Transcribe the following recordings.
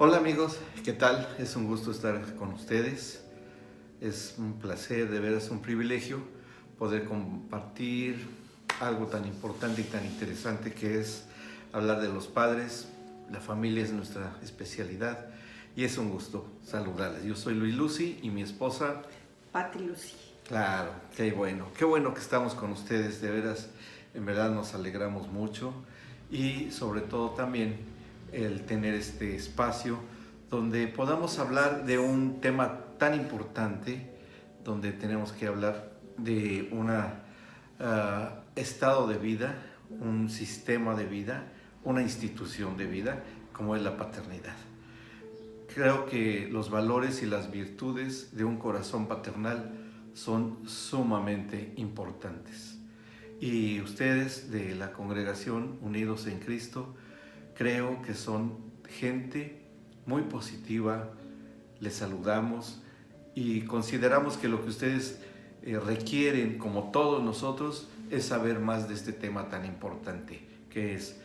Hola amigos, ¿qué tal? Es un gusto estar con ustedes. Es un placer, de veras un privilegio poder compartir algo tan importante y tan interesante que es hablar de los padres. La familia es nuestra especialidad y es un gusto saludarles. Yo soy Luis Lucy y mi esposa Pati Lucy. Claro, qué bueno que estamos con ustedes, de veras, en verdad nos alegramos mucho y sobre todo también el tener este espacio donde podamos hablar de un tema tan importante, donde tenemos que hablar de un estado de vida, un sistema de vida, una institución de vida como es la paternidad. Creo que los valores y las virtudes de un corazón paternal son sumamente importantes. Y ustedes de la congregación Unidos en Cristo, creo que son gente muy positiva, les saludamos y consideramos que lo que ustedes requieren, como todos nosotros, es saber más de este tema tan importante, que es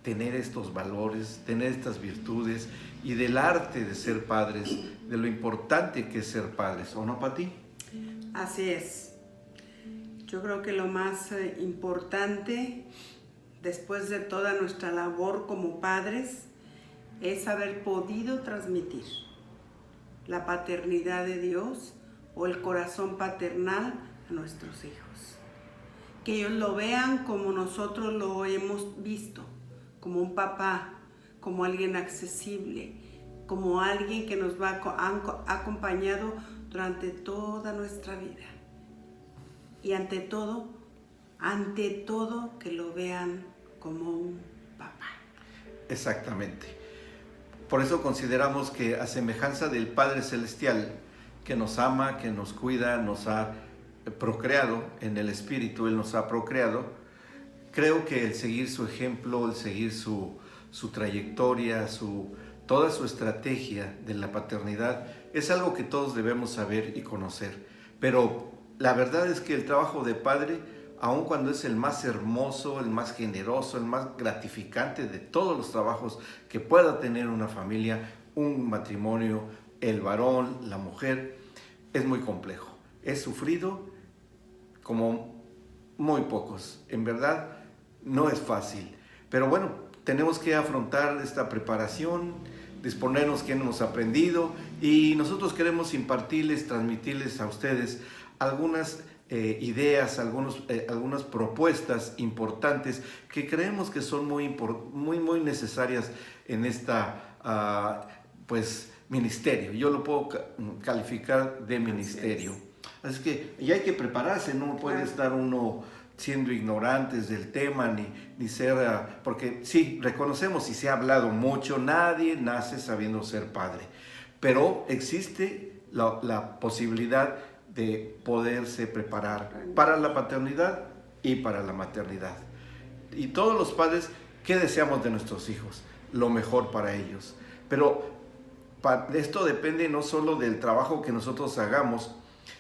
tener estos valores, tener estas virtudes y del arte de ser padres, de lo importante que es ser padres, ¿o no, Pati? Así es. Yo creo que lo más importante, después de toda nuestra labor como padres, es haber podido transmitir la paternidad de Dios o el corazón paternal a nuestros hijos. Que ellos lo vean como nosotros lo hemos visto, como un papá, como alguien accesible, como alguien que nos va acompañado durante toda nuestra vida. Y ante todo, que lo vean como un papá. Exactamente. Por eso consideramos que a semejanza del Padre Celestial, que nos ama, que nos cuida, nos ha procreado en el Espíritu, Él nos ha procreado, creo que el seguir su ejemplo, el seguir su trayectoria, toda su estrategia de la paternidad, es algo que todos debemos saber y conocer. Pero la verdad es que el trabajo de padre, aun cuando es el más hermoso, el más generoso, el más gratificante de todos los trabajos que pueda tener una familia, un matrimonio, el varón, la mujer, es muy complejo. Es sufrido como muy pocos. En verdad, no es fácil. Pero bueno, tenemos que afrontar esta preparación, disponernos que hemos aprendido y nosotros queremos impartirles, transmitirles a ustedes algunas ideas, algunas propuestas importantes que creemos que son muy necesarias en esta ministerio. Yo lo puedo calificar de ministerio. Así que ya hay que prepararse, no puede estar uno siendo ignorantes del tema, ni ser, porque sí, reconocemos y se ha hablado mucho, nadie nace sabiendo ser padre, pero existe la posibilidad de poderse preparar para la paternidad y para la maternidad. Y todos los padres, ¿qué deseamos de nuestros hijos? Lo mejor para ellos. Pero esto depende no solo del trabajo que nosotros hagamos,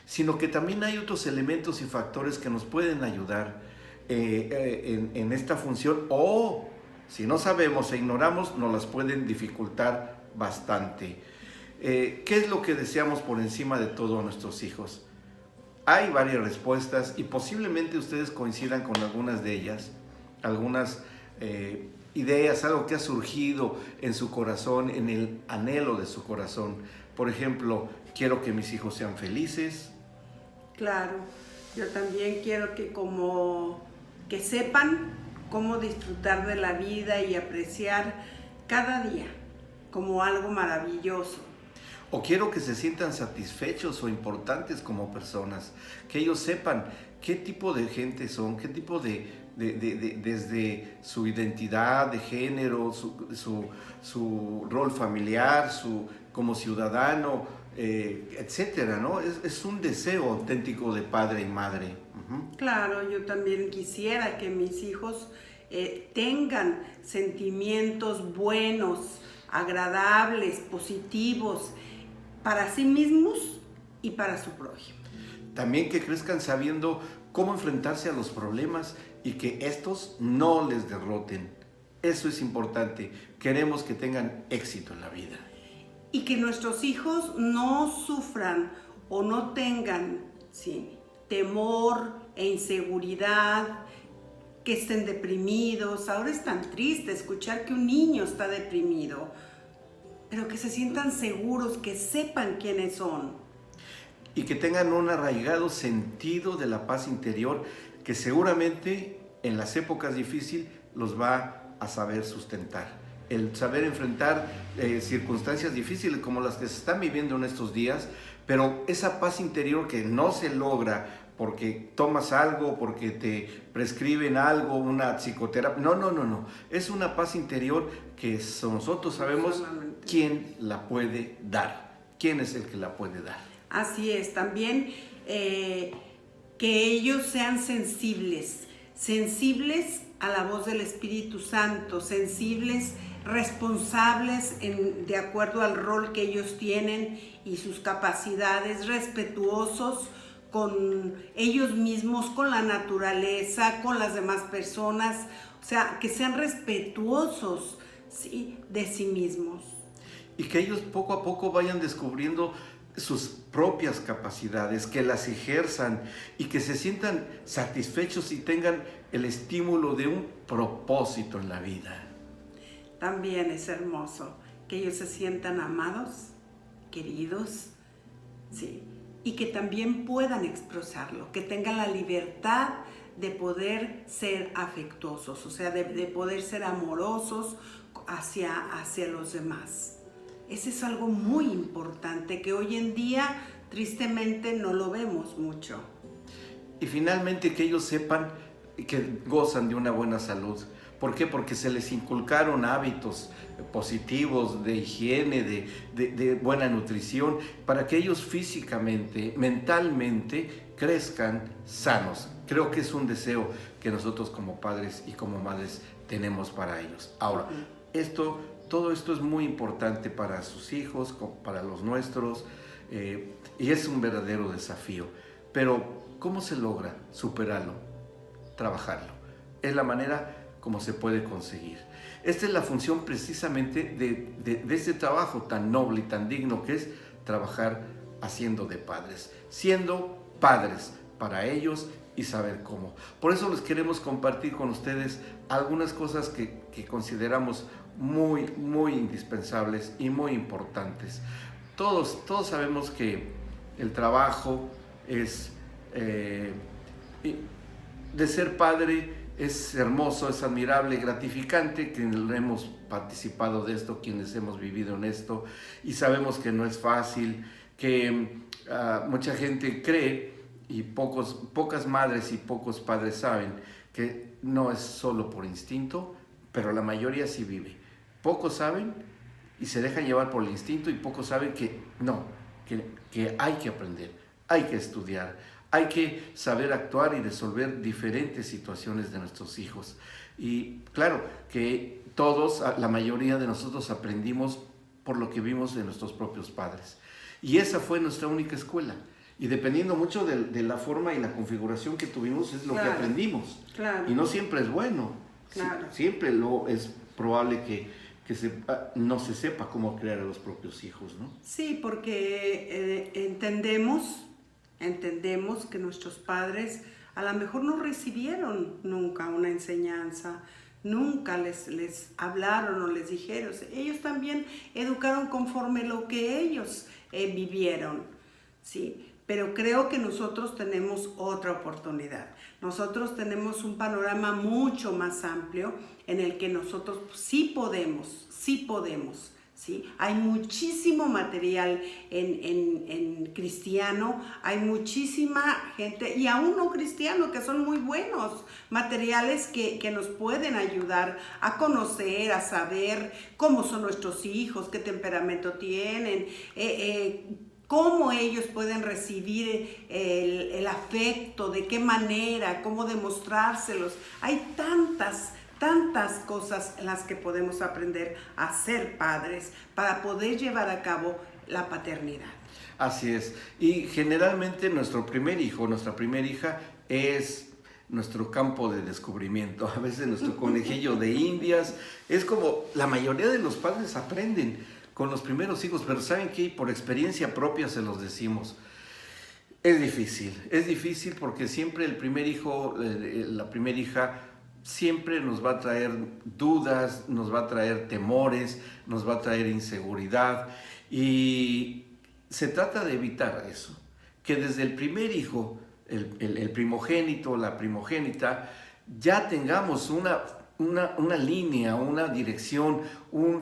sino que también hay otros elementos y factores que nos pueden ayudar en esta función, o si no sabemos e ignoramos, nos las pueden dificultar bastante. ¿Qué es lo que deseamos por encima de todo a nuestros hijos? Hay varias respuestas y posiblemente ustedes coincidan con algunas de ellas, algunas ideas, algo que ha surgido en su corazón, en el anhelo de su corazón. Por ejemplo, quiero que mis hijos sean felices. Claro, yo también quiero que sepan cómo disfrutar de la vida y apreciar cada día como algo maravilloso. O quiero que se sientan satisfechos o importantes como personas, que ellos sepan qué tipo de gente son, qué tipo desde su identidad de género, su rol familiar, como ciudadano, etcétera, ¿no? Es un deseo auténtico de padre y madre. Claro, yo también quisiera que mis hijos tengan sentimientos buenos, agradables, positivos, para sí mismos y para su prójimo. También que crezcan sabiendo cómo enfrentarse a los problemas y que estos no les derroten. Eso es importante. Queremos que tengan éxito en la vida. y que nuestros hijos no sufran o no tengan, ¿sí?, temor e inseguridad, que estén deprimidos. Ahora es tan triste escuchar que un niño está deprimido, pero que se sientan seguros, que sepan quiénes son. Y que tengan un arraigado sentido de la paz interior que seguramente en las épocas difíciles los va a saber sustentar. El saber enfrentar circunstancias difíciles como las que se están viviendo en estos días, pero esa paz interior que no se logra porque tomas algo, porque te prescriben algo, una psicoterapia. No. Es una paz interior que nosotros sabemos quién la puede dar. ¿Quién es el que la puede dar? Así es. También que ellos sean sensibles a la voz del Espíritu Santo, sensibles, responsables de acuerdo al rol que ellos tienen y sus capacidades, respetuosos con ellos mismos, con la naturaleza, con las demás personas, o sea, que sean respetuosos, ¿sí?, de sí mismos. Y que ellos poco a poco vayan descubriendo sus propias capacidades, que las ejerzan y que se sientan satisfechos y tengan el estímulo de un propósito en la vida. También es hermoso que ellos se sientan amados, queridos, ¿sí?, y que también puedan expresarlo, que tengan la libertad de poder ser afectuosos, o sea, de poder ser amorosos hacia los demás. Eso es algo muy importante que hoy en día tristemente no lo vemos mucho. Y finalmente que ellos sepan que gozan de una buena salud. ¿Por qué? Porque se les inculcaron hábitos positivos de higiene, de buena nutrición, para que ellos físicamente, mentalmente crezcan sanos. Creo que es un deseo que nosotros como padres y como madres tenemos para ellos. Ahora, todo esto es muy importante para sus hijos, para los nuestros, y es un verdadero desafío. Pero, ¿cómo se logra superarlo? Trabajarlo. Es la manera como se puede conseguir. Esta es la función precisamente de este trabajo tan noble y tan digno que es trabajar haciendo de padres, siendo padres para ellos y saber cómo. Por eso les queremos compartir con ustedes algunas cosas que consideramos muy, muy indispensables y muy importantes. Todos sabemos que el trabajo es de ser padre es hermoso, es admirable, gratificante, quienes hemos participado de esto, quienes hemos vivido en esto, y sabemos que no es fácil, que mucha gente cree, y pocas madres y pocos padres saben, que no es solo por instinto, pero la mayoría sí vive. Pocos saben y se dejan llevar por el instinto, y pocos saben que no, que hay que aprender, hay que estudiar, hay que saber actuar y resolver diferentes situaciones de nuestros hijos. Y claro que todos, la mayoría de nosotros aprendimos por lo que vimos de nuestros propios padres. Y esa fue nuestra única escuela. Y dependiendo mucho de la forma y la configuración que tuvimos, es lo que aprendimos. Claro. Y no siempre es bueno. Claro. Siempre es probable que no se sepa cómo crear a los propios hijos, ¿no? Sí, porque entendemos que nuestros padres a lo mejor no recibieron nunca una enseñanza, nunca les hablaron o les dijeron. Ellos también educaron conforme lo que ellos vivieron, ¿sí? Pero creo que nosotros tenemos otra oportunidad. Nosotros tenemos un panorama mucho más amplio en el que nosotros sí podemos, ¿sí? Hay muchísimo material en cristiano, hay muchísima gente, y aún no cristiano, que son muy buenos materiales que nos pueden ayudar a conocer, a saber cómo son nuestros hijos, qué temperamento tienen, cómo ellos pueden recibir el afecto, de qué manera, cómo demostrárselos. Hay tantas cosas en las que podemos aprender a ser padres para poder llevar a cabo la paternidad. Así es. Y generalmente nuestro primer hijo, nuestra primera hija es nuestro campo de descubrimiento. A veces nuestro conejillo de indias. Es como la mayoría de los padres aprenden con los primeros hijos, pero ¿saben qué? Por experiencia propia se los decimos. Es difícil porque siempre el primer hijo, la primera hija, siempre nos va a traer dudas, nos va a traer temores, nos va a traer inseguridad, y se trata de evitar eso, que desde el primer hijo, el primogénito, la primogénita, ya tengamos una línea, una dirección,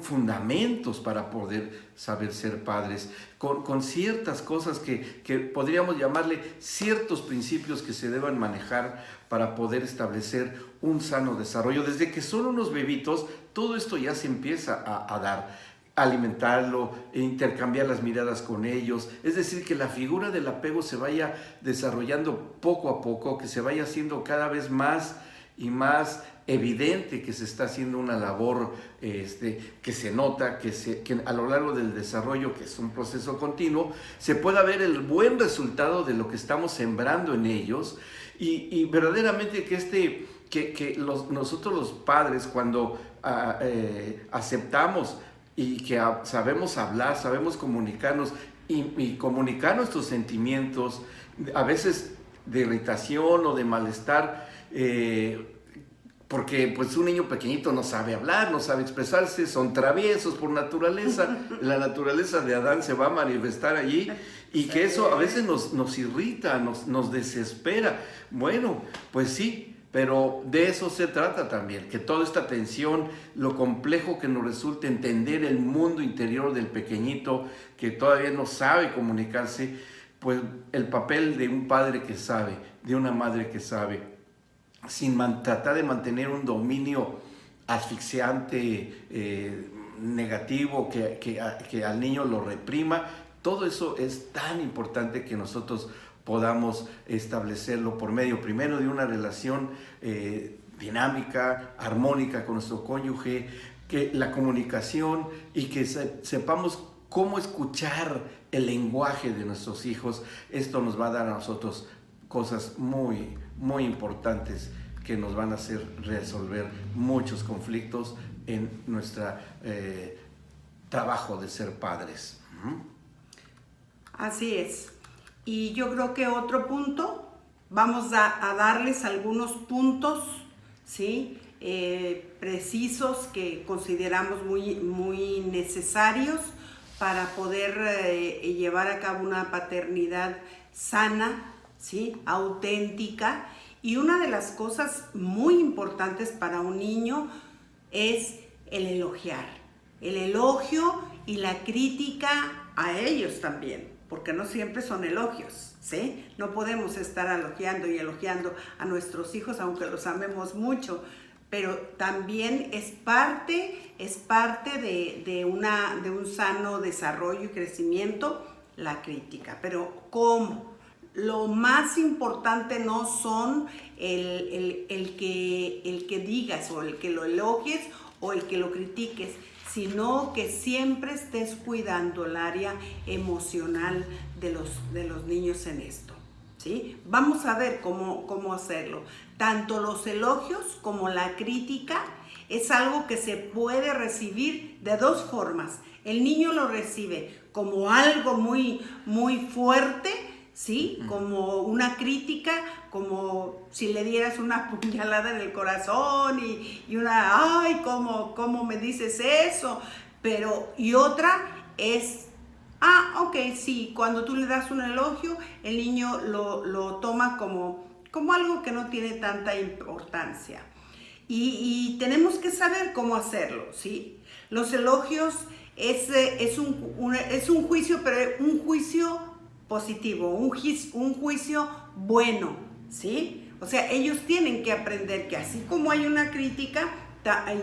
fundamentos para poder saber ser padres, con ciertas cosas que podríamos llamarle ciertos principios que se deban manejar para poder establecer un sano desarrollo. Desde que son unos bebitos, todo esto ya se empieza a dar. Alimentarlo, intercambiar las miradas con ellos, es decir, que la figura del apego se vaya desarrollando poco a poco, que se vaya haciendo cada vez más y más evidente que se está haciendo una labor que se nota, que a lo largo del desarrollo, que es un proceso continuo, se pueda ver el buen resultado de lo que estamos sembrando en ellos, y verdaderamente que nosotros los padres, cuando aceptamos y que sabemos hablar, sabemos comunicarnos y comunicar nuestros sentimientos, a veces de irritación o de malestar, porque pues un niño pequeñito no sabe hablar, no sabe expresarse, son traviesos por naturaleza, la naturaleza de Adán se va a manifestar allí, y que eso a veces nos irrita, nos desespera. Bueno, pues sí, pero de eso se trata también, que toda esta tensión, lo complejo que nos resulta entender el mundo interior del pequeñito que todavía no sabe comunicarse, pues el papel de un padre que sabe, de una madre que sabe, sin tratar de mantener un dominio asfixiante, negativo, que al niño lo reprima. Todo eso es tan importante que nosotros podamos establecerlo por medio, primero, de una relación dinámica, armónica con nuestro cónyuge, que la comunicación, y que sepamos cómo escuchar el lenguaje de nuestros hijos. Esto nos va a dar a nosotros cosas muy, muy importantes que nos van a hacer resolver muchos conflictos en nuestro trabajo de ser padres. Así es. Y yo creo que otro punto, vamos a darles algunos puntos, ¿sí? Precisos, que consideramos muy necesarios para poder llevar a cabo una paternidad sana, ¿sí? Auténtica. Y una de las cosas muy importantes para un niño es el elogiar. El elogio y la crítica a ellos también, porque no siempre son elogios, ¿sí? No podemos estar elogiando a nuestros hijos, aunque los amemos mucho, pero también es parte de un sano desarrollo y crecimiento, la crítica. Pero ¿cómo? Lo más importante no son el que digas, o el que lo elogies, o el que lo critiques, sino que siempre estés cuidando el área emocional de los niños en esto, ¿sí? Vamos a ver cómo hacerlo. Tanto los elogios como la crítica es algo que se puede recibir de dos formas. El niño lo recibe como algo muy, muy fuerte, ¿sí? Como una crítica, como si le dieras una puñalada en el corazón y una, ¡ay, cómo me dices eso! Y otra es, ok, sí, cuando tú le das un elogio, el niño lo toma como algo que no tiene tanta importancia. Y tenemos que saber cómo hacerlo, ¿sí? Los elogios es un juicio, pero un juicio positivo, un juicio bueno, ¿sí? O sea, ellos tienen que aprender que así como hay una crítica,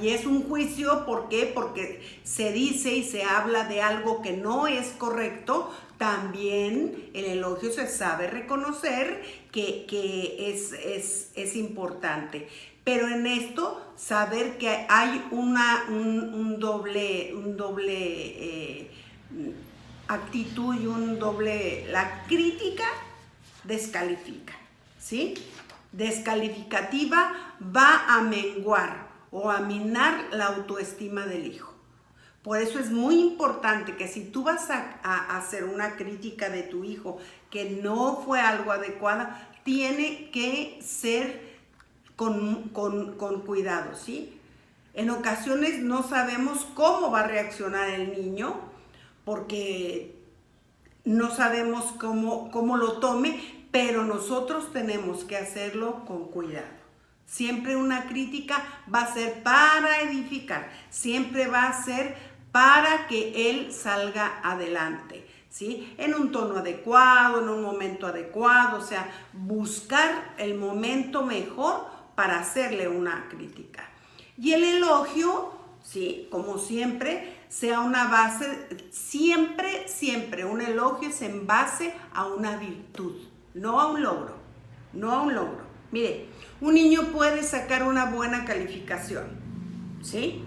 y es un juicio. ¿Por qué? Porque se dice y se habla de algo que no es correcto. También el elogio se sabe reconocer que es importante. Pero en esto, saber que hay un doble actitud y la crítica descalifica, ¿sí? Descalificativa va a menguar o a minar la autoestima del hijo. Por eso es muy importante que si tú vas a hacer una crítica de tu hijo que no fue algo adecuado, tiene que ser con cuidado, ¿sí? En ocasiones no sabemos cómo va a reaccionar el niño porque no sabemos cómo lo tome, pero nosotros tenemos que hacerlo con cuidado. Siempre una crítica va a ser para edificar, siempre va a ser para que él salga adelante, ¿sí? En un tono adecuado, en un momento adecuado, o sea, buscar el momento mejor para hacerle una crítica. Y el elogio, ¿sí? Como siempre, sea una base, siempre un elogio es en base a una virtud, no a un logro, no a un logro. Mire, un niño puede sacar una buena calificación, ¿sí?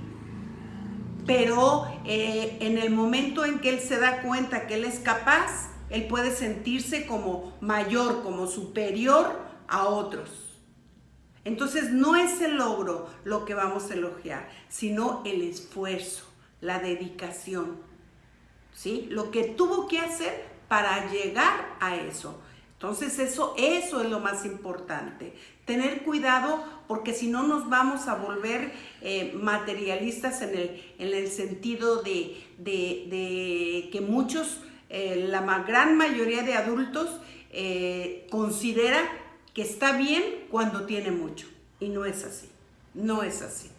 Pero en el momento en que él se da cuenta que él es capaz, él puede sentirse como mayor, como superior a otros. Entonces no es el logro lo que vamos a elogiar, sino el esfuerzo, la dedicación, ¿sí? Lo que tuvo que hacer para llegar a eso. Entonces eso es lo más importante. Tener cuidado porque si no nos vamos a volver materialistas en el sentido de que muchos, la gran mayoría de adultos considera que está bien cuando tiene mucho. Y no es así, no es así,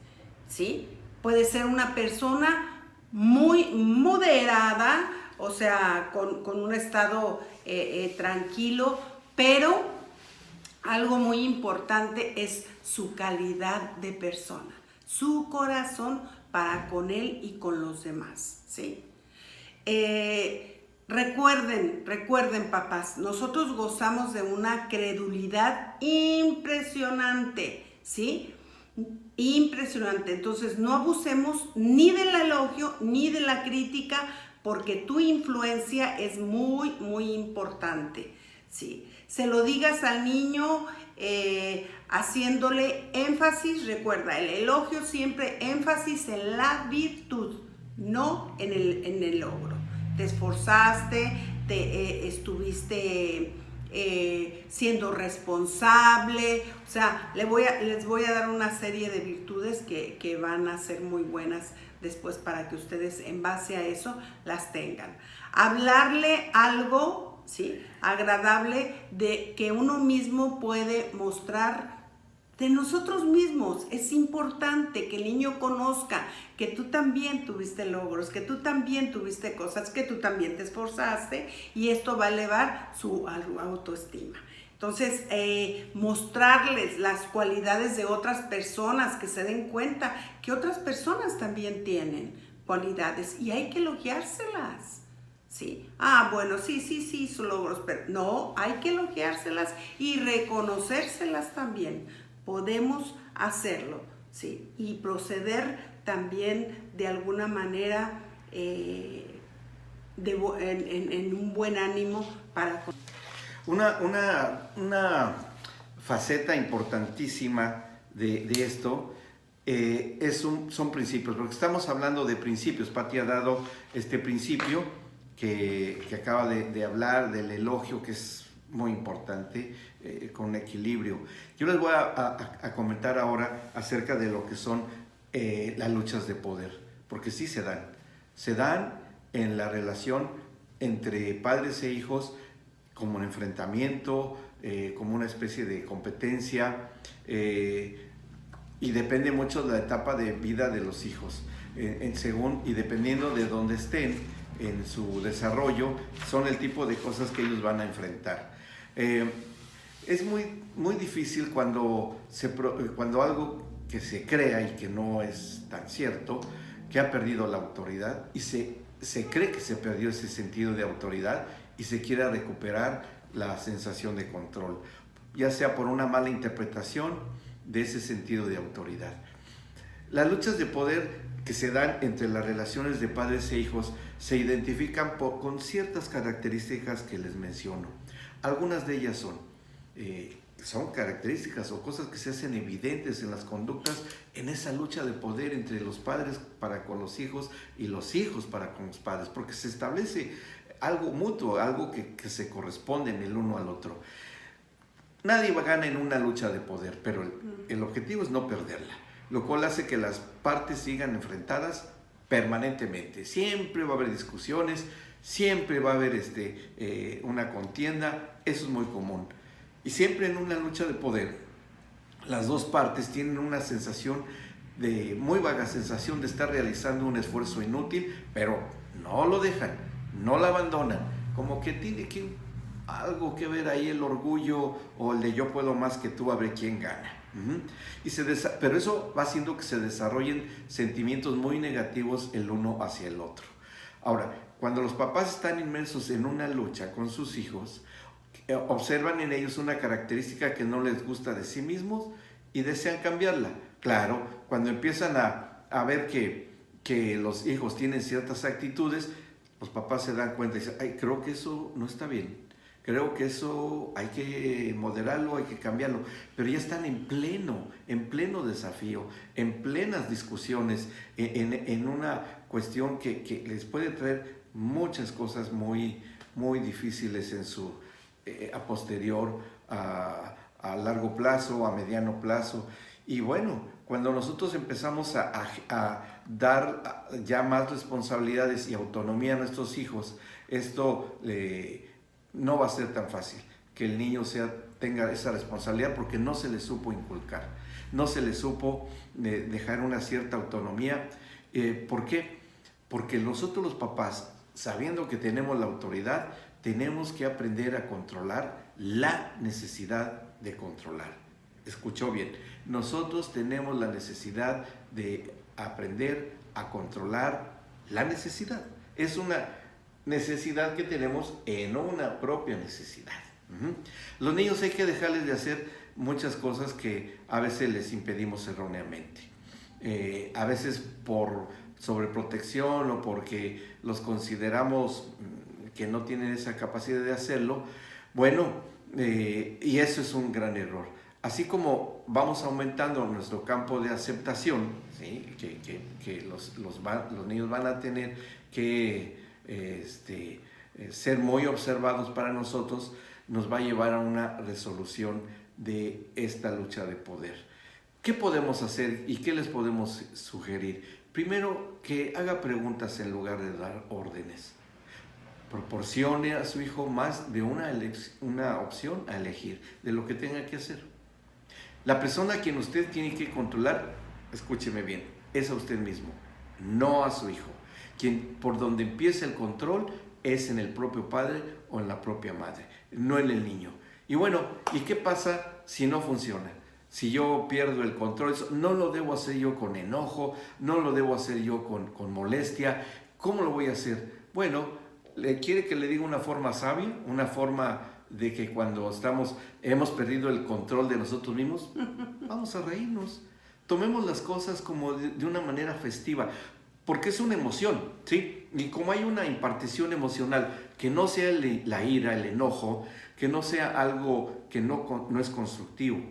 ¿sí? Puede ser una persona muy moderada, o sea, con un estado tranquilo, pero algo muy importante es su calidad de persona, su corazón para con él y con los demás, ¿sí? Recuerden, papás, nosotros gozamos de una credulidad impresionante, ¿sí? Impresionante. Entonces, no abusemos ni del elogio ni de la crítica, porque tu influencia es muy, muy importante, ¿sí? Se lo digas al niño haciéndole énfasis, recuerda, el elogio siempre énfasis en la virtud, no en el logro. Te esforzaste, estuviste siendo responsable, o sea, les voy a dar una serie de virtudes que van a ser muy buenas después para que ustedes en base a eso las tengan. Hablarle algo, ¿sí?, agradable de que uno mismo puede mostrar de nosotros mismos. Es importante que el niño conozca que tú también tuviste logros, que tú también tuviste cosas, que tú también te esforzaste, y esto va a elevar su autoestima. Entonces, mostrarles las cualidades de otras personas, que se den cuenta que otras personas también tienen cualidades y hay que elogiárselas, ¿sí? Bueno, sí, sus logros, pero no, hay que elogiárselas y reconocérselas también. Podemos hacerlo, ¿sí? Y proceder también de alguna manera en un buen ánimo para... Una faceta importantísima de esto son principios, porque estamos hablando de principios. Pati ha dado este principio que acaba de hablar del elogio, que es muy importante, con equilibrio. Yo les voy a comentar ahora acerca de lo que son las luchas de poder, porque sí se dan en la relación entre padres e hijos, como un enfrentamiento, como una especie de competencia, y depende mucho de la etapa de vida de los hijos, y dependiendo de dónde estén en su desarrollo, son el tipo de cosas que ellos van a enfrentar. Es muy difícil cuando algo que se crea y que no es tan cierto, que ha perdido la autoridad, y se cree que se perdió ese sentido de autoridad y se quiere recuperar la sensación de control, ya sea por una mala interpretación de ese sentido de autoridad. Las luchas de poder que se dan entre las relaciones de padres e hijos se identifican con ciertas características que les menciono. Algunas de ellas son son características o cosas que se hacen evidentes en las conductas en esa lucha de poder entre los padres para con los hijos y los hijos para con los padres, porque se establece algo mutuo, algo que se corresponden el uno al otro. Nadie gana en una lucha de poder, pero el objetivo es no perderla, lo cual hace que las partes sigan enfrentadas permanentemente. Siempre va a haber discusiones, siempre va a haber una contienda, eso es muy común. Y siempre en una lucha de poder, las dos partes tienen una sensación muy vaga sensación de estar realizando un esfuerzo inútil, pero no lo dejan, no lo abandonan, como que tiene algo que ver ahí el orgullo o el de yo puedo más que tú, a ver quién gana. Pero eso va haciendo que se desarrollen sentimientos muy negativos el uno hacia el otro. Ahora, cuando los papás están inmersos en una lucha con sus hijos, observan en ellos una característica que no les gusta de sí mismos y desean cambiarla. Claro, cuando empiezan a ver que los hijos tienen ciertas actitudes, los papás se dan cuenta y dicen, ay, creo que eso no está bien, creo que eso hay que moderarlo, hay que cambiarlo, pero ya están en pleno desafío, en plenas discusiones, en una cuestión que les puede traer muchas cosas muy, muy difíciles en su a posterior, a largo plazo, a mediano plazo. Y bueno, cuando nosotros empezamos a dar ya más responsabilidades y autonomía a nuestros hijos, esto no va a ser tan fácil que el niño tenga esa responsabilidad, porque no se le supo inculcar, no se le supo dejar una cierta autonomía. ¿Por qué? Porque nosotros los papás, sabiendo que tenemos la autoridad, tenemos que aprender a controlar la necesidad de controlar. Escuchó bien, nosotros tenemos la necesidad de aprender a controlar la necesidad. Es una necesidad que tenemos en una propia necesidad. Los niños hay que dejarles de hacer muchas cosas que a veces les impedimos erróneamente. A veces por sobreprotección o porque los consideramos que no tienen esa capacidad de hacerlo. Bueno, y eso es un gran error. Así como vamos aumentando nuestro campo de aceptación, ¿sí? que los niños van a tener que ser muy observados para nosotros, nos va a llevar a una resolución de esta lucha de poder. ¿Qué podemos hacer y qué les podemos sugerir? Primero, que haga preguntas en lugar de dar órdenes. Proporcione a su hijo más de una opción a elegir de lo que tenga que hacer. La persona a quien usted tiene que controlar, escúcheme bien, es a usted mismo, no a su hijo. Por donde empieza el control es en el propio padre o en la propia madre, no en el niño. Y bueno, ¿y qué pasa si no funciona? Si yo pierdo el control, no lo debo hacer yo con enojo, no lo debo hacer yo con molestia. ¿Cómo lo voy a hacer? Bueno, ¿quiere que le diga una forma sabia? Una forma de que cuando hemos perdido el control de nosotros mismos, vamos a reírnos. Tomemos las cosas como de una manera festiva, porque es una emoción, ¿sí? Y como hay una impartición emocional, que no sea la ira, el enojo, que no sea algo que no es constructivo,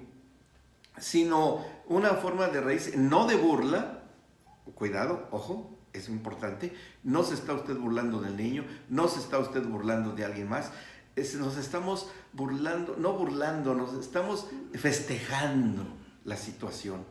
sino una forma de reírse, no de burla. Cuidado, ojo, es importante, no se está usted burlando del niño, no se está usted burlando de alguien más, nos estamos nos estamos festejando la situación,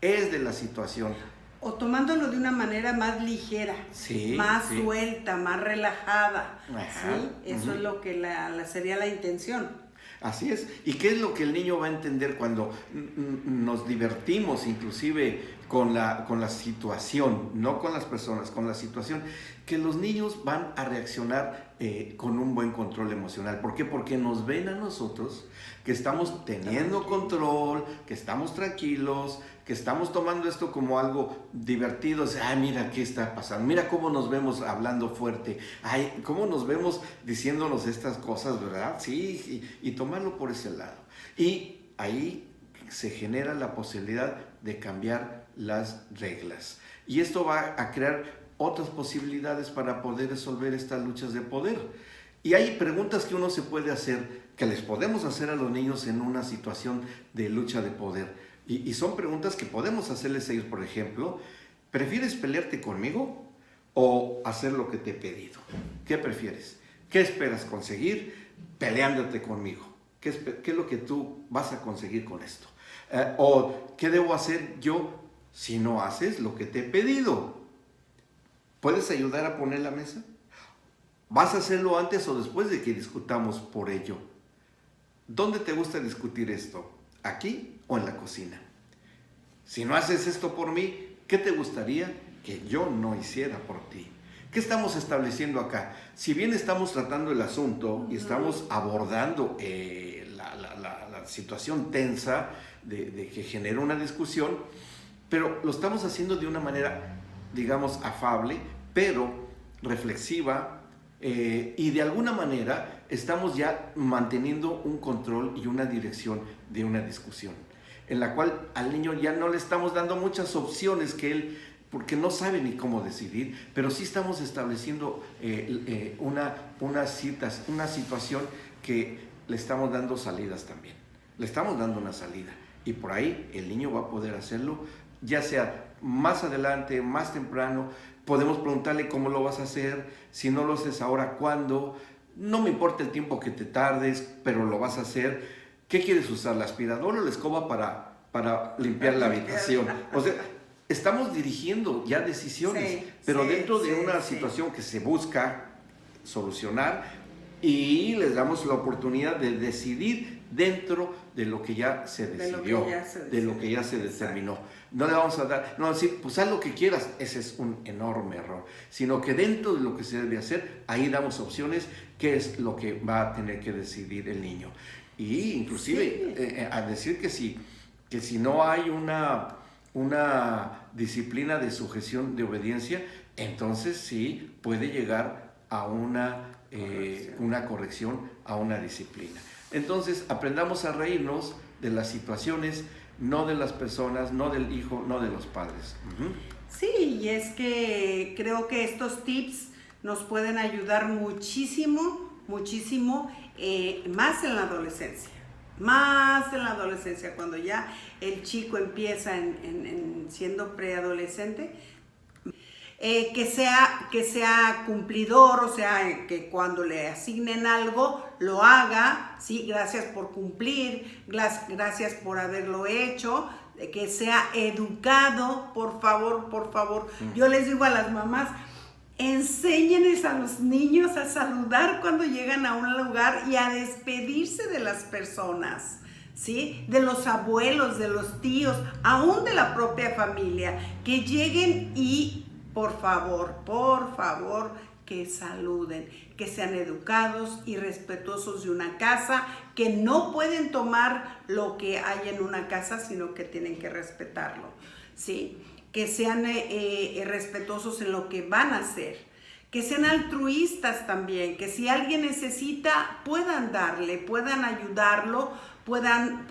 es de la situación. O tomándolo de una manera más ligera, sí, más sí. suelta, más relajada. Ajá. ¿Sí? Eso es lo que sería la intención. Así es. ¿Y qué es lo que el niño va a entender cuando nos divertimos inclusive con la situación, no con las personas, con la situación? Que los niños van a reaccionar con un buen control emocional. ¿Por qué? Porque nos ven a nosotros que estamos teniendo control, que estamos tranquilos, que estamos tomando esto como algo divertido. Ay, mira qué está pasando, mira cómo nos vemos hablando fuerte, ay, cómo nos vemos diciéndonos estas cosas, ¿verdad? Sí, y tomarlo por ese lado. Y ahí se genera la posibilidad de cambiar las reglas. Y esto va a crear otras posibilidades para poder resolver estas luchas de poder. Y hay preguntas que uno se puede hacer, que les podemos hacer a los niños en una situación de lucha de poder. Y son preguntas que podemos hacerles a ellos, por ejemplo, ¿prefieres pelearte conmigo o hacer lo que te he pedido? ¿Qué prefieres? ¿Qué esperas conseguir peleándote conmigo? ¿Qué es lo que tú vas a conseguir con esto? ¿O qué debo hacer yo si no haces lo que te he pedido? ¿Puedes ayudar a poner la mesa? ¿Vas a hacerlo antes o después de que discutamos por ello? ¿Dónde te gusta discutir esto? ¿Aquí o en la cocina? Si no haces esto por mí, ¿qué te gustaría que yo no hiciera por ti? ¿Qué estamos estableciendo acá? Si bien estamos tratando el asunto y estamos abordando la situación tensa de que genera una discusión, pero lo estamos haciendo de una manera, digamos, afable, pero reflexiva, y de alguna manera estamos ya manteniendo un control y una dirección de una discusión, en la cual al niño ya no le estamos dando muchas opciones que él, porque no sabe ni cómo decidir, pero sí estamos estableciendo una situación que le estamos dando salidas también. Le estamos dando una salida y por ahí el niño va a poder hacerlo, ya sea más adelante, más temprano. Podemos preguntarle cómo lo vas a hacer, si no lo haces ahora, ¿cuándo? No me importa el tiempo que te tardes, pero lo vas a hacer. ¿Qué quieres usar, la aspiradora o la escoba para limpiar la habitación? O sea, estamos dirigiendo ya decisiones, pero dentro de una situación que se busca solucionar, y les damos la oportunidad de decidir dentro de lo que ya se decidió, de lo que ya se determinó. No le vamos a dar, no decir, pues haz lo que quieras, ese es un enorme error, sino que dentro de lo que se debe hacer, ahí damos opciones, qué es lo que va a tener que decidir el niño. Y inclusive a decir que si no hay una disciplina de sujeción, de obediencia, entonces sí puede llegar a una corrección, a una disciplina. Entonces aprendamos a reírnos de las situaciones, no de las personas, no del hijo, no de los padres. Sí, y es que creo que estos tips nos pueden ayudar muchísimo, muchísimo, más en la adolescencia. Más en la adolescencia, cuando ya el chico empieza siendo preadolescente, que sea cumplidor, o sea, que cuando le asignen algo, lo haga, ¿sí? Gracias por cumplir, gracias por haberlo hecho, que sea educado, por favor, por favor. Yo les digo a las mamás, enséñenles a los niños a saludar cuando llegan a un lugar y a despedirse de las personas, ¿sí? De los abuelos, de los tíos, aún de la propia familia, que lleguen y por favor, que saluden, que sean educados y respetuosos de una casa, que no pueden tomar lo que hay en una casa, sino que tienen que respetarlo, ¿sí? Que sean respetuosos en lo que van a hacer, que sean altruistas también, que si alguien necesita, puedan darle, puedan ayudarlo, puedan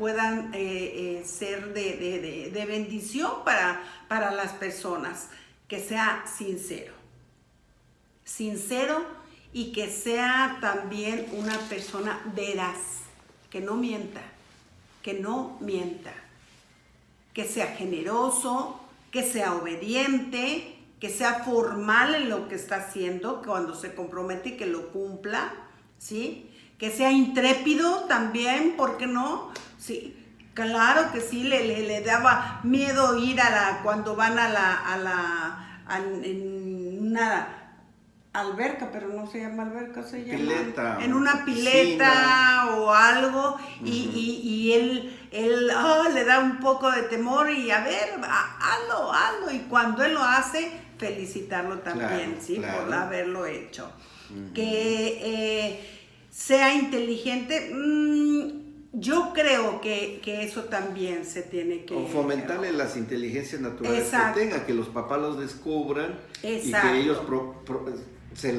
ser de bendición para las personas. Que sea sincero y que sea también una persona veraz, que no mienta, que sea generoso, que sea obediente, que sea formal en lo que está haciendo, cuando se compromete y que lo cumpla, ¿sí? Que sea intrépido también, ¿por qué no? Sí. Claro que sí, le daba miedo ir cuando van en una alberca, pero no se llama alberca, se llama pileta, en una pileta o algo, y él le da un poco de temor y a ver, hazlo, y cuando él lo hace, felicitarlo también, ¿sí? Por haberlo hecho. Que sea inteligente, yo creo que eso también se tiene que... O fomentarle las inteligencias naturales. Exacto. Que tenga, que los papás los descubran. Exacto. Y que ellos se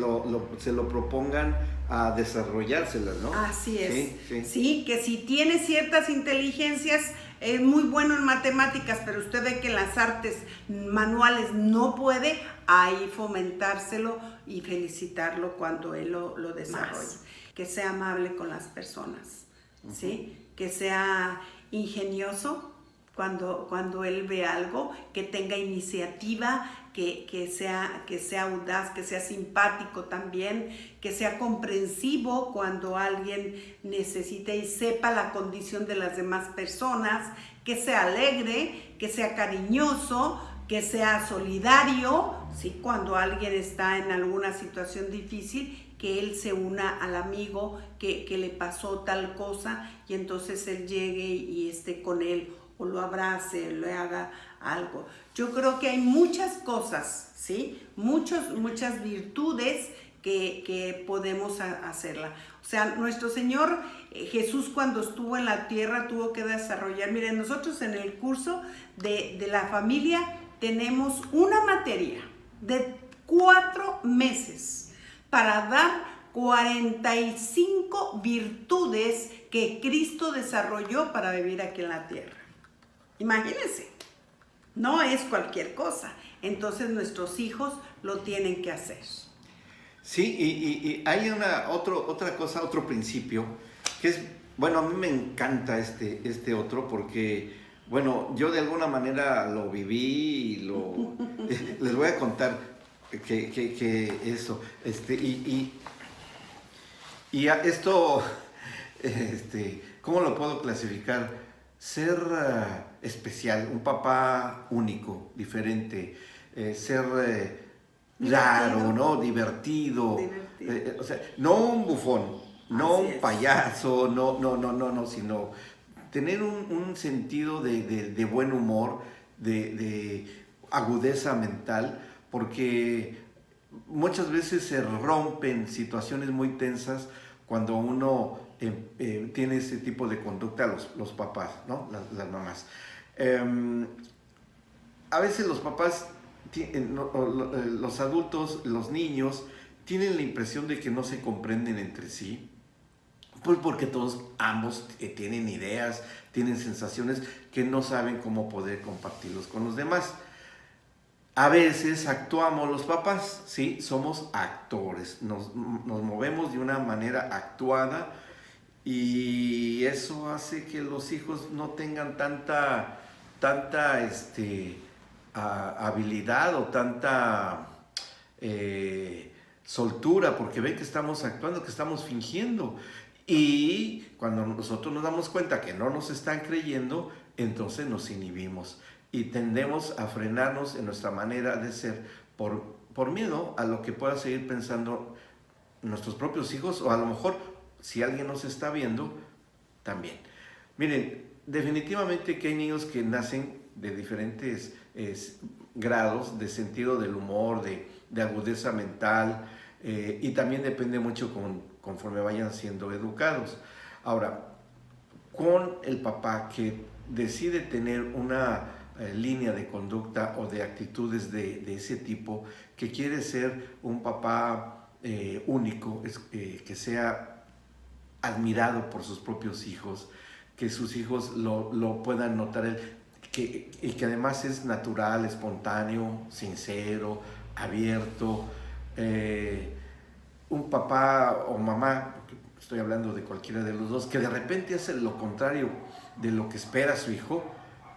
lo propongan a desarrollárselas, ¿no? Así es. Sí, que si tiene ciertas inteligencias, es muy bueno en matemáticas, pero usted ve que en las artes manuales no puede, ahí fomentárselo y felicitarlo cuando él lo desarrolla. Que sea amable con las personas, ¿sí? Que sea ingenioso cuando él ve algo, que tenga iniciativa, que sea audaz, que sea simpático también, que sea comprensivo cuando alguien necesita y sepa la condición de las demás personas, que sea alegre, que sea cariñoso, que sea solidario, ¿sí? Cuando alguien está en alguna situación difícil, que él se una al amigo que le pasó tal cosa y entonces él llegue y esté con él o lo abrace, le haga algo. Yo creo que hay muchas cosas, ¿sí? Muchas virtudes que podemos hacerla. O sea, nuestro Señor Jesús cuando estuvo en la tierra tuvo que desarrollar. Miren, nosotros en el curso de la familia tenemos una materia de 4 meses para dar 45 virtudes que Cristo desarrolló para vivir aquí en la tierra. Imagínense, no es cualquier cosa. Entonces nuestros hijos lo tienen que hacer. Sí, y hay otra cosa, otro principio, que es, bueno, a mí me encanta este otro porque, bueno, yo de alguna manera lo viví y les voy a contar que eso, esto, ¿cómo lo puedo clasificar? Ser especial, un papá único, diferente, ser raro, ¿no? Divertido. O sea, no un bufón, no un payaso, no, sino tener un sentido de buen humor, de agudeza mental, porque muchas veces se rompen situaciones muy tensas cuando uno tiene ese tipo de conducta, los papás, ¿no? Las mamás. A veces los papás, los adultos, los niños, tienen la impresión de que no se comprenden entre sí, pues porque ambos tienen ideas, tienen sensaciones que no saben cómo poder compartirlos con los demás. A veces actuamos los papás, ¿sí? Somos actores, nos movemos de una manera actuada y eso hace que los hijos no tengan tanta habilidad o tanta soltura, porque ven que estamos actuando, que estamos fingiendo. Y cuando nosotros nos damos cuenta que no nos están creyendo, entonces nos inhibimos y tendemos a frenarnos en nuestra manera de ser por miedo a lo que pueda seguir pensando nuestros propios hijos, o a lo mejor si alguien nos está viendo también. Miren, definitivamente que hay niños que nacen de diferentes grados de sentido del humor, de agudeza mental, y también depende mucho conforme vayan siendo educados. Ahora, con el papá que decide tener una línea de conducta o de actitudes de ese tipo, que quiere ser un papá único, que sea admirado por sus propios hijos, que sus hijos lo puedan notar, y que además es natural, espontáneo, sincero, abierto. Un papá o mamá, porque estoy hablando de cualquiera de los dos, que de repente hace lo contrario de lo que espera su hijo,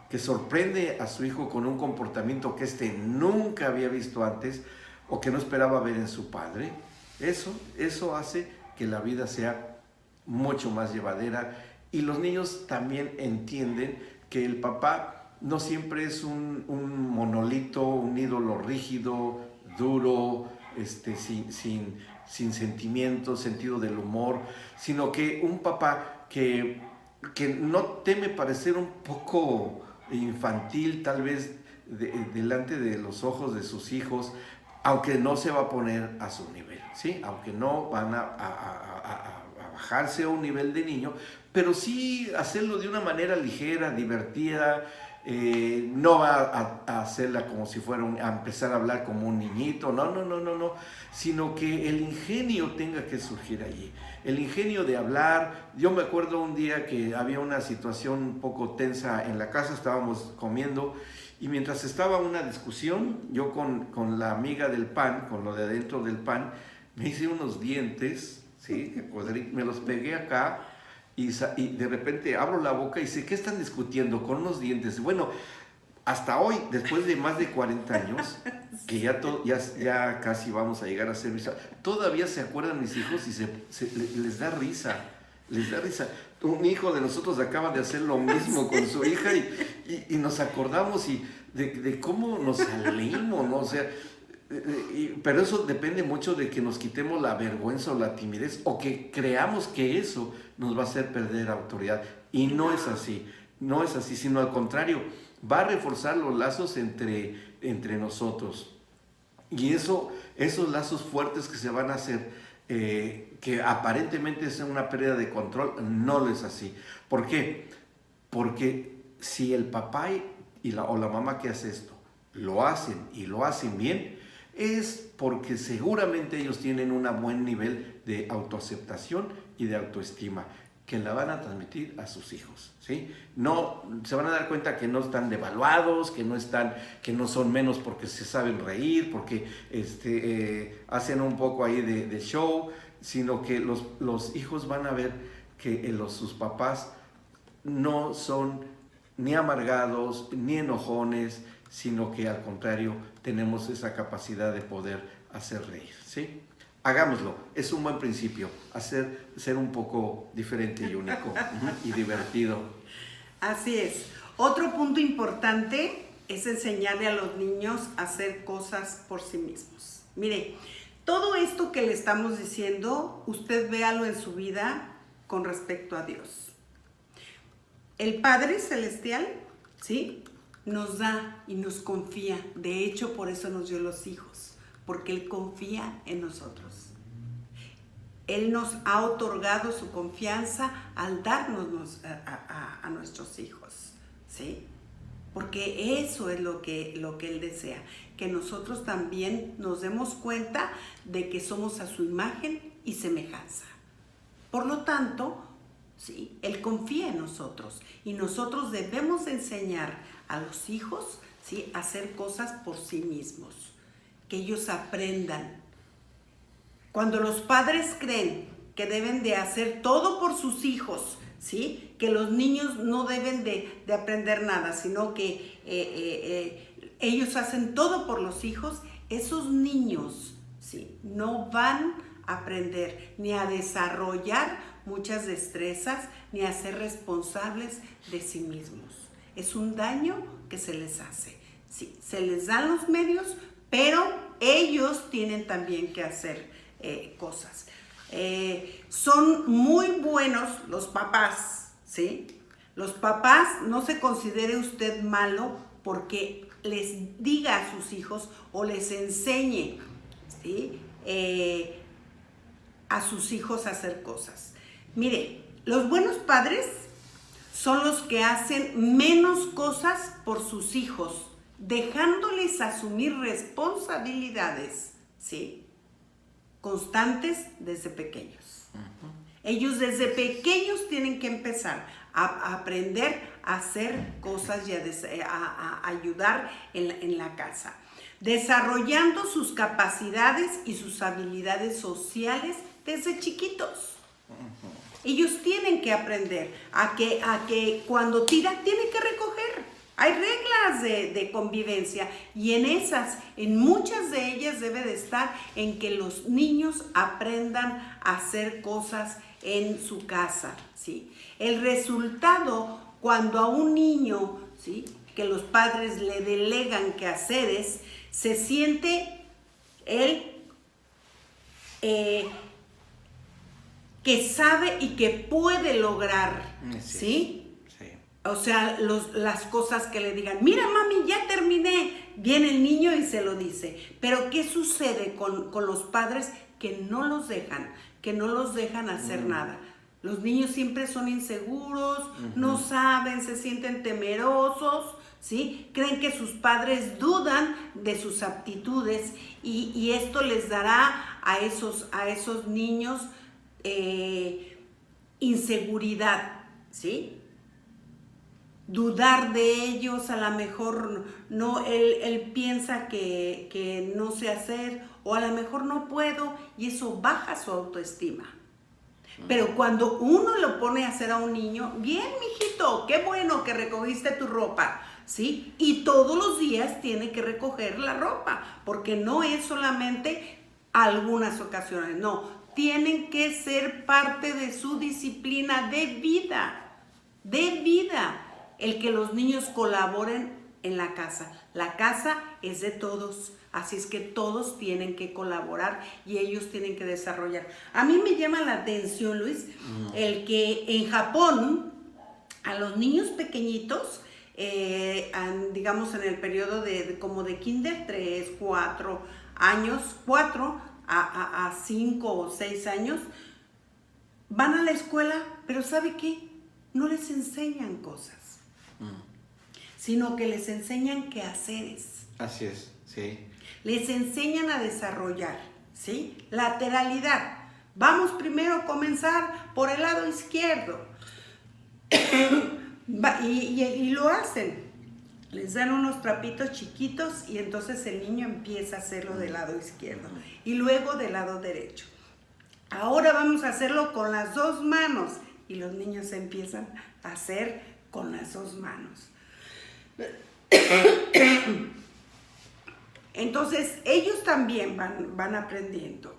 que sorprende a su hijo con un comportamiento que nunca había visto antes o que no esperaba ver en su padre, eso hace que la vida sea mucho más llevadera, y los niños también entienden que el papá no siempre es un monolito, un ídolo rígido, duro, sin sentimientos, sentido del humor, sino que un papá que no teme parecer un poco infantil, tal vez delante de los ojos de sus hijos, aunque no se va a poner a su nivel, ¿sí? Aunque no van a bajarse a un nivel de niño, pero sí hacerlo de una manera ligera, divertida, no va a hacerla como si fuera a empezar a hablar como un niñito, no, sino que el ingenio tenga que surgir allí, el ingenio de hablar. Yo me acuerdo un día que había una situación un poco tensa en la casa, estábamos comiendo y mientras estaba una discusión, yo con la miga del pan, con lo de adentro del pan, me hice unos dientes, ¿sí? Me los pegué acá. Y de repente abro la boca y sé, ¿qué están discutiendo con unos dientes? Bueno, hasta hoy, después de más de 40 años, que ya casi vamos a llegar a ser risa, todavía se acuerdan mis hijos y les da risa, les da risa. Un hijo de nosotros acaba de hacer lo mismo con su hija y nos acordamos de cómo nos salimos, ¿no? O sea, pero eso depende mucho de que nos quitemos la vergüenza o la timidez o que creamos que eso nos va a hacer perder autoridad. Y no es así, no es así, sino al contrario, va a reforzar los lazos entre nosotros. Y esos lazos fuertes que se van a hacer, que aparentemente es una pérdida de control, no lo es así. ¿Por qué? Porque si el papá o la mamá que hace esto lo hacen y lo hacen bien, es porque seguramente ellos tienen un buen nivel de autoaceptación y de autoestima que la van a transmitir a sus hijos, ¿sí? No, se van a dar cuenta que no están devaluados, que no son menos porque se saben reír, porque hacen un poco ahí de show, sino que los hijos van a ver que sus papás no son ni amargados, ni enojones, sino que al contrario tenemos esa capacidad de poder hacer reír, ¿sí? Hagámoslo, es un buen principio, ser un poco diferente y único y divertido. Así es. Otro punto importante es enseñarle a los niños a hacer cosas por sí mismos. Mire, todo esto que le estamos diciendo, usted véalo en su vida con respecto a Dios. El Padre Celestial, ¿sí?, nos da y nos confía. De hecho, por eso nos dio los hijos, porque Él confía en nosotros. Él nos ha otorgado su confianza al darnos a nuestros hijos, ¿sí? Porque eso es lo que Él desea, que nosotros también nos demos cuenta de que somos a su imagen y semejanza. Por lo tanto, ¿sí?, Él confía en nosotros y nosotros debemos enseñar a los hijos, ¿sí?, a hacer cosas por sí mismos, que ellos aprendan. Cuando los padres creen que deben de hacer todo por sus hijos, ¿sí?, que los niños no deben de aprender nada, sino que ellos hacen todo por los hijos, esos niños, ¿sí?, no van a aprender ni a desarrollar muchas destrezas, ni a ser responsables de sí mismos. Es un daño que se les hace. Sí, se les dan los medios, pero ellos tienen también que hacer cosas. Son muy buenos los papás, ¿sí? Los papás, no se considere usted malo porque les diga a sus hijos o les enseñe, ¿sí?, a sus hijos a hacer cosas. Mire, los buenos padres son los que hacen menos cosas por sus hijos, dejándoles asumir responsabilidades, ¿sí?, constantes desde pequeños. Ellos desde pequeños tienen que empezar a aprender a hacer cosas y a ayudar en la casa, desarrollando sus capacidades y sus habilidades sociales desde chiquitos. Ellos tienen que aprender a que cuando tira tiene que recoger. Hay reglas de convivencia y en muchas de ellas debe de estar en que los niños aprendan a hacer cosas en su casa, ¿sí? El resultado cuando a un niño, ¿sí?, que los padres le delegan quehaceres, se siente él que sabe y que puede lograr, ¿sí? Sí. O sea, las cosas que le digan, mira mami, ya terminé, viene el niño y se lo dice. Pero ¿qué sucede con los padres? Que no los dejan hacer nada. Los niños siempre son inseguros, no saben, se sienten temerosos, ¿sí? Creen que sus padres dudan de sus aptitudes y esto les dará a esos niños inseguridad, ¿sí? Dudar de ellos, a lo mejor no, él piensa que no sé hacer o a lo mejor no puedo y eso baja su autoestima. Pero cuando uno lo pone a hacer a un niño, bien, mijito, qué bueno que recogiste tu ropa, ¿sí? Y todos los días tiene que recoger la ropa, porque no es solamente algunas ocasiones, no, tienen que ser parte de su disciplina de vida, el que los niños colaboren en la casa. La casa es de todos, así es que todos tienen que colaborar y ellos tienen que desarrollar. A mí me llama la atención, Luis, el que en Japón a los niños pequeñitos, digamos en el periodo como de kinder, 3, 4 años, 4 a 5 o 6 años, van a la escuela, pero ¿sabe qué? No les enseñan cosas, sino que les enseñan quehaceres. Así es, sí. Les enseñan a desarrollar, ¿sí? Lateralidad. Vamos primero a comenzar por el lado izquierdo. y lo hacen. Les dan unos trapitos chiquitos y entonces el niño empieza a hacerlo del lado izquierdo y luego del lado derecho. Ahora vamos a hacerlo con las 2 manos y los niños empiezan a hacer con las 2 manos. Entonces ellos también van aprendiendo.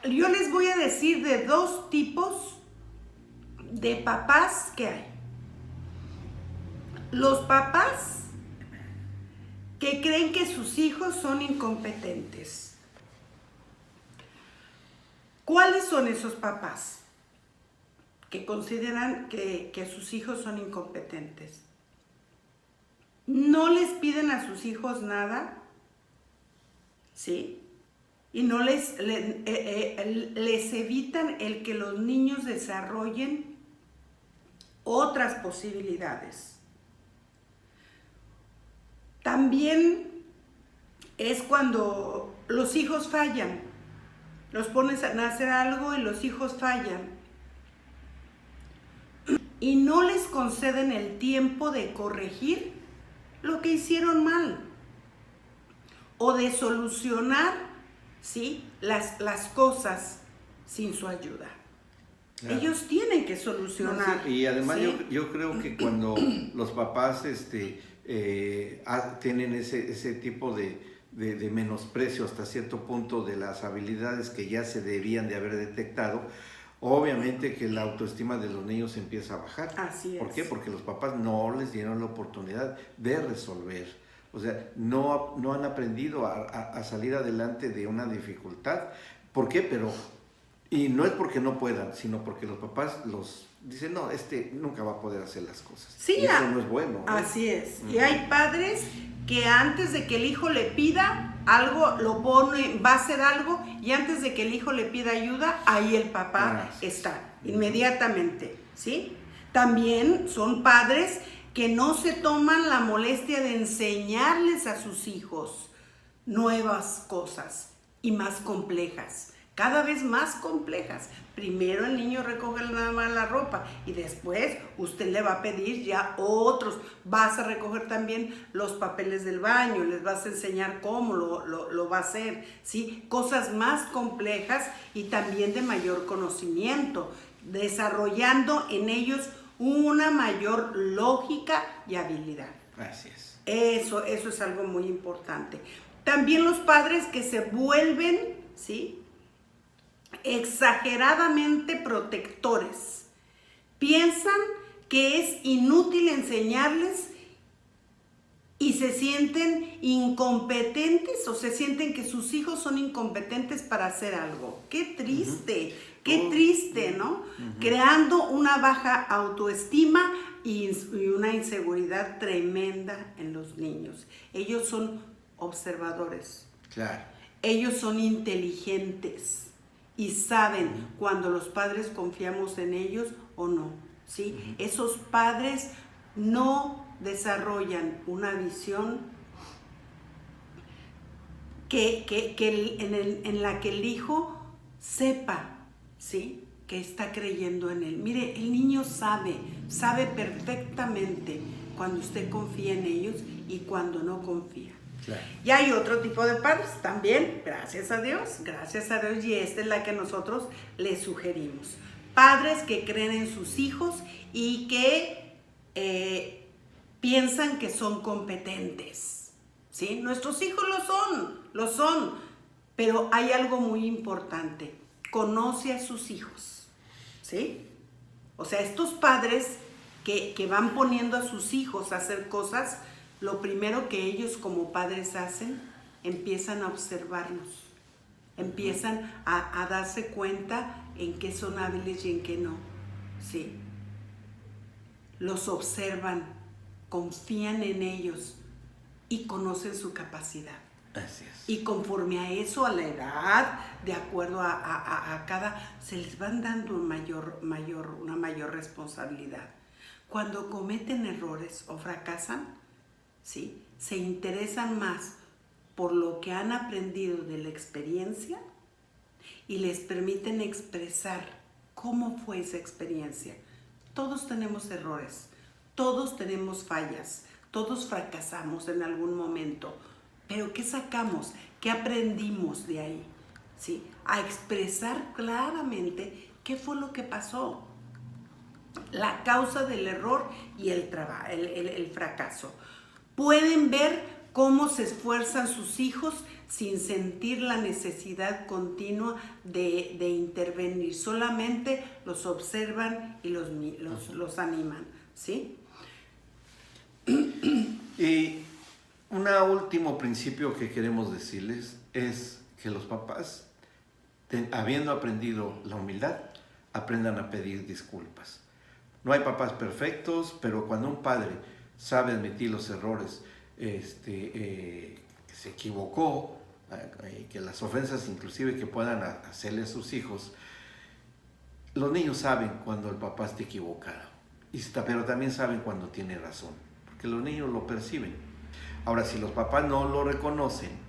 Yo les voy a decir de 2 tipos de papás que hay. Los papás que creen que sus hijos son incompetentes. ¿Cuáles son esos papás que consideran que sus hijos son incompetentes? No les piden a sus hijos nada, ¿sí? Y no les evitan el que los niños desarrollen otras posibilidades. También es cuando los hijos fallan. Los pones a hacer algo y los hijos fallan. Y no les conceden el tiempo de corregir lo que hicieron mal. O de solucionar, ¿sí?, las cosas sin su ayuda. Claro. Ellos tienen que solucionar. No, sí, y además ¿sí? yo creo que cuando los papás tienen ese tipo de menosprecio hasta cierto punto de las habilidades que ya se debían de haber detectado, obviamente que la autoestima de los niños empieza a bajar. Así es. ¿Por qué? Porque los papás no les dieron la oportunidad de resolver. O sea, no han aprendido a salir adelante de una dificultad. ¿Por qué? Y no es porque no puedan, sino porque los papás los dicen, no, nunca va a poder hacer las cosas. Sí, y eso no es bueno. Así es. Y hay padres que antes de que el hijo le pida algo, va a hacer algo, y antes de que el hijo le pida ayuda, ahí el papá está, inmediatamente, ¿sí? También son padres que no se toman la molestia de enseñarles a sus hijos nuevas cosas y más complejas, cada vez más complejas. Primero el niño recoge nada más la ropa y después usted le va a pedir ya otros. Vas a recoger también los papeles del baño, les vas a enseñar cómo lo va a hacer, ¿sí? Cosas más complejas y también de mayor conocimiento, desarrollando en ellos una mayor lógica y habilidad. Así es. Eso es algo muy importante. También los padres que se vuelven, ¿sí?, exageradamente protectores. Piensan que es inútil enseñarles y se sienten incompetentes o se sienten que sus hijos son incompetentes para hacer algo. ¡Qué triste! ¡Qué triste!, ¿no? Creando una baja autoestima y una inseguridad tremenda en los niños. Ellos son observadores. Claro. Ellos son inteligentes y saben cuando los padres confiamos en ellos o no, ¿sí? Esos padres no desarrollan una visión en la que el hijo sepa, ¿sí?, que está creyendo en él. Mire, el niño sabe perfectamente cuando usted confía en ellos y cuando no confía. Claro. Y hay otro tipo de padres también, gracias a Dios, y esta es la que nosotros les sugerimos. Padres que creen en sus hijos y que piensan que son competentes, ¿sí? Nuestros hijos lo son, pero hay algo muy importante: conoce a sus hijos, ¿sí? O sea, estos padres que van poniendo a sus hijos a hacer cosas, lo primero que ellos como padres hacen, empiezan a observarlos, empiezan a darse cuenta en qué son hábiles y en qué no, ¿sí? Los observan, confían en ellos y conocen su capacidad. Así es. Y conforme a eso, a la edad, de acuerdo a cada, se les van dando una mayor responsabilidad. Cuando cometen errores o fracasan, ¿sí?, se interesan más por lo que han aprendido de la experiencia y les permiten expresar cómo fue esa experiencia. Todos tenemos errores, todos tenemos fallas, todos fracasamos en algún momento, pero ¿qué sacamos? ¿Qué aprendimos de ahí? ¿Sí? A expresar claramente qué fue lo que pasó, la causa del error y el fracaso. Pueden ver cómo se esfuerzan sus hijos sin sentir la necesidad continua de intervenir. Solamente los observan y los animan, ¿sí? Y un último principio que queremos decirles es que los papás, habiendo aprendido la humildad, aprendan a pedir disculpas. No hay papás perfectos, pero cuando un padre sabe admitir los errores, que se equivocó, que las ofensas inclusive que puedan hacerle a sus hijos, los niños saben cuando el papá está equivocado, pero también saben cuando tiene razón, porque los niños lo perciben. Ahora, si los papás no lo reconocen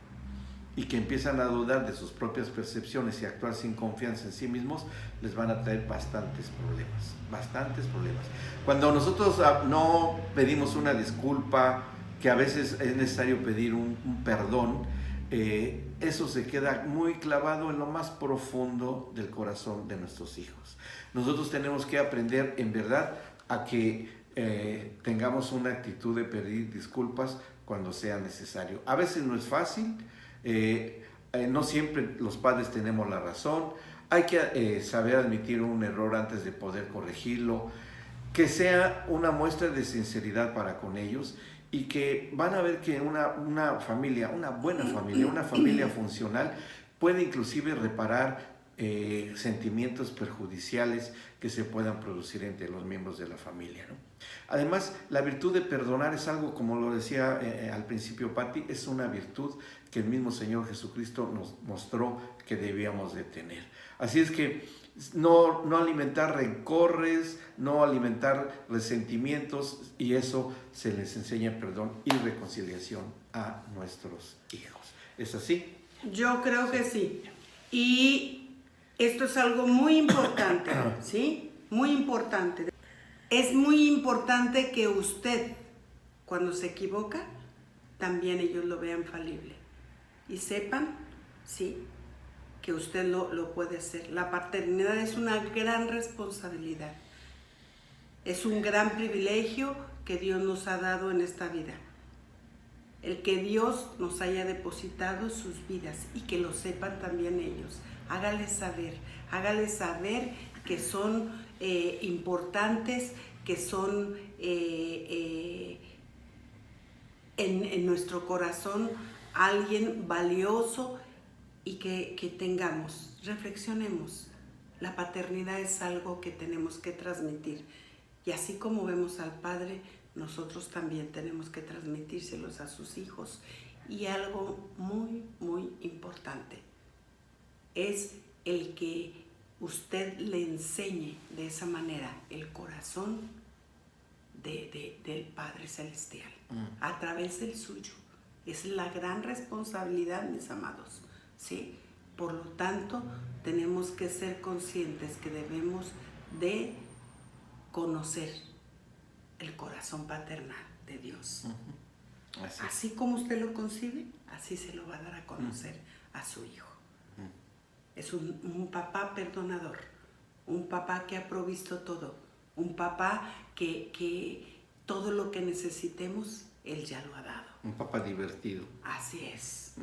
y que empiezan a dudar de sus propias percepciones y actuar sin confianza en sí mismos, les van a traer bastantes problemas. Cuando nosotros no pedimos una disculpa, que a veces es necesario pedir un perdón, eso se queda muy clavado en lo más profundo del corazón de nuestros hijos. Nosotros tenemos que aprender en verdad a que tengamos una actitud de pedir disculpas cuando sea necesario. A veces no es fácil, no siempre los padres tenemos la razón, hay que saber admitir un error antes de poder corregirlo, que sea una muestra de sinceridad para con ellos y que van a ver que una familia, una buena familia, una familia funcional puede inclusive reparar sentimientos perjudiciales que se puedan producir entre los miembros de la familia, ¿no? Además, la virtud de perdonar es algo, como lo decía al principio Patti, es una virtud que el mismo Señor Jesucristo nos mostró que debíamos de tener. Así es que no alimentar rencores, no alimentar resentimientos, y eso se les enseña perdón y reconciliación a nuestros hijos. ¿Es así? Yo creo que sí. Y esto es algo muy importante, ¿sí? Muy importante. Es muy importante que usted, cuando se equivoca, también ellos lo vean falible y sepan, sí, que usted lo puede hacer. La paternidad es una gran responsabilidad. Es un gran privilegio que Dios nos ha dado en esta vida. El que Dios nos haya depositado sus vidas y que lo sepan también ellos. Hágales saber que son importantes, que son en nuestro corazón alguien valioso, y que tengamos, reflexionemos. La paternidad es algo que tenemos que transmitir, y así como vemos al Padre, nosotros también tenemos que transmitírselos a sus hijos. Y algo muy, muy importante es el que usted le enseñe de esa manera el corazón del Padre Celestial, a través del suyo. Es la gran responsabilidad, mis amados, ¿sí? Por lo tanto, tenemos que ser conscientes que debemos de conocer el corazón paternal de Dios. Así como usted lo concibe, así se lo va a dar a conocer a su hijo. Es un papá perdonador, un papá que ha provisto todo, un papá que todo lo que necesitemos, él ya lo ha dado. Un papá divertido. Así es.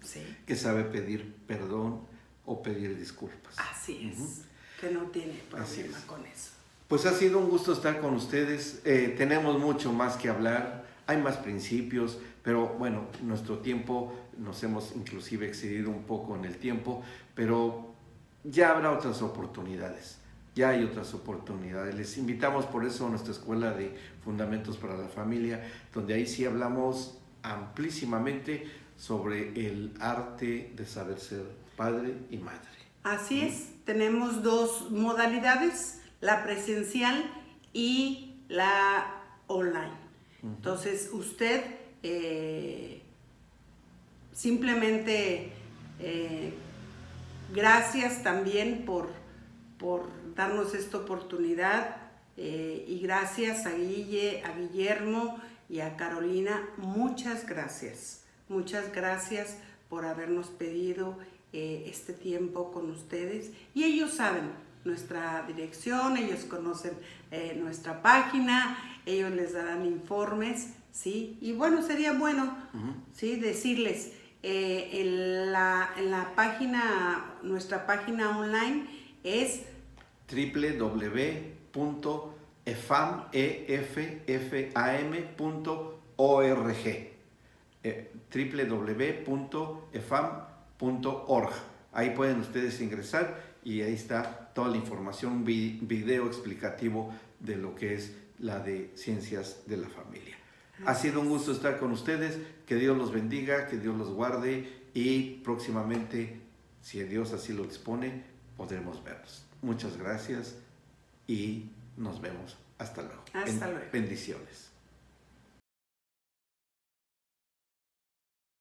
Sí. Que sabe pedir perdón o pedir disculpas. Así es. Que no tiene problema con eso. Pues ha sido un gusto estar con ustedes. Tenemos mucho más que hablar. Hay más principios, pero bueno, nuestro tiempo, nos hemos inclusive excedido un poco en el tiempo, pero ya habrá otras oportunidades. Ya hay otras oportunidades. Les invitamos por eso a nuestra escuela de Fundamentos para la Familia, donde ahí sí hablamos amplísimamente sobre el arte de saber ser padre y madre. Así es. Tenemos dos modalidades, la presencial y la online. Entonces, usted simplemente gracias también por darnos esta oportunidad y gracias a Guillermo y a Carolina, muchas gracias por habernos pedido este tiempo con ustedes, y ellos saben nuestra dirección, ellos conocen nuestra página, ellos les darán informes, ¿sí? Y bueno, sería bueno, ¿sí?, decirles, en la página, nuestra página online es www.efam.org www.efam.org. Ahí pueden ustedes ingresar y ahí está toda la información, un video explicativo de lo que es la de Ciencias de la Familia. Ha sido un gusto estar con ustedes, que Dios los bendiga, que Dios los guarde y próximamente, si Dios así lo dispone, podremos vernos. Muchas gracias y nos vemos. Hasta luego. Hasta luego. Bendiciones.